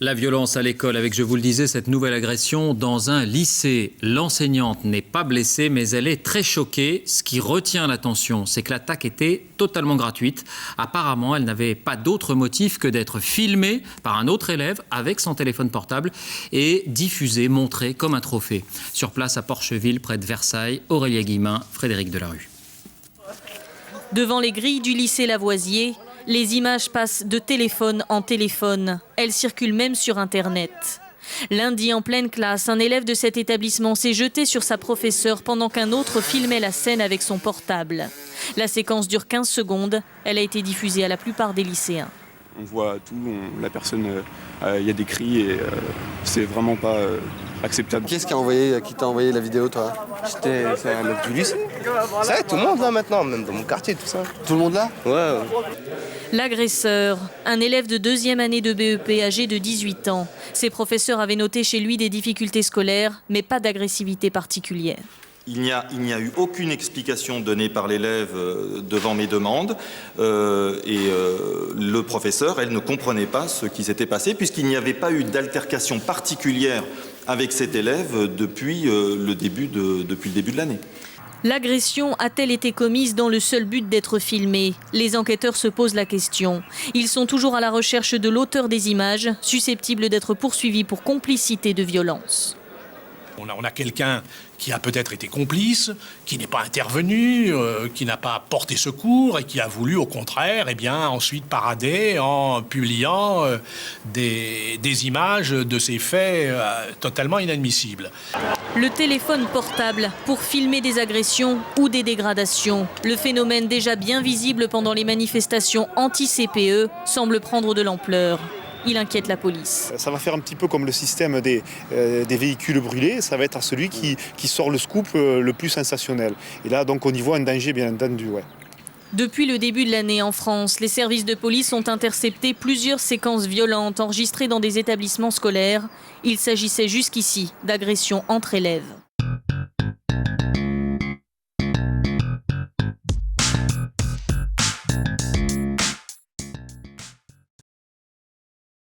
La violence à l'école avec, je vous le disais, cette nouvelle agression dans un lycée. L'enseignante n'est pas blessée, mais elle est très choquée. Ce qui retient l'attention, c'est que l'attaque était totalement gratuite. Apparemment, elle n'avait pas d'autre motif que d'être filmée par un autre élève avec son téléphone portable et diffusée, montrée comme un trophée. Sur place à Porcheville, près de Versailles, Aurélia Guillemin, Frédéric Delarue. Devant les grilles du lycée Lavoisier, les images passent de téléphone en téléphone. Elles circulent même sur Internet. Lundi, en pleine classe, un élève de cet établissement s'est jeté sur sa professeure pendant qu'un autre filmait la scène avec son portable. La séquence dure 15 secondes. Elle a été diffusée à la plupart des lycéens. On voit tout, la personne, il y a des cris et c'est vraiment pas acceptable. Qui est-ce qui t'a envoyé la vidéo, toi? C'est un mec du lycée. Ça, tout le monde là maintenant, même dans mon quartier, tout ça. Tout le monde là? Ouais. L'agresseur, un élève de 2e année de BEP âgé de 18 ans. Ses professeurs avaient noté chez lui des difficultés scolaires, mais pas d'agressivité particulière. Il n'y a eu aucune explication donnée par l'élève devant mes demandes le professeur, elle ne comprenait pas ce qui s'était passé puisqu'il n'y avait pas eu d'altercation particulière avec cet élève depuis le début de l'année. L'agression a-t-elle été commise dans le seul but d'être filmée? Les enquêteurs se posent la question. Ils sont toujours à la recherche de l'auteur des images, susceptible d'être poursuivi pour complicité de violence. On a quelqu'un qui a peut-être été complice, qui n'est pas intervenu, qui n'a pas porté secours et qui a voulu au contraire ensuite parader en publiant des images de ces faits totalement inadmissibles. Le téléphone portable pour filmer des agressions ou des dégradations. Le phénomène déjà bien visible pendant les manifestations anti-CPE semble prendre de l'ampleur. Il inquiète la police. Ça va faire un petit peu comme le système des véhicules brûlés. Ça va être celui qui sort le scoop le plus sensationnel. Et là, donc, on y voit un danger, bien entendu. Ouais. Depuis le début de l'année en France, les services de police ont intercepté plusieurs séquences violentes enregistrées dans des établissements scolaires. Il s'agissait jusqu'ici d'agressions entre élèves.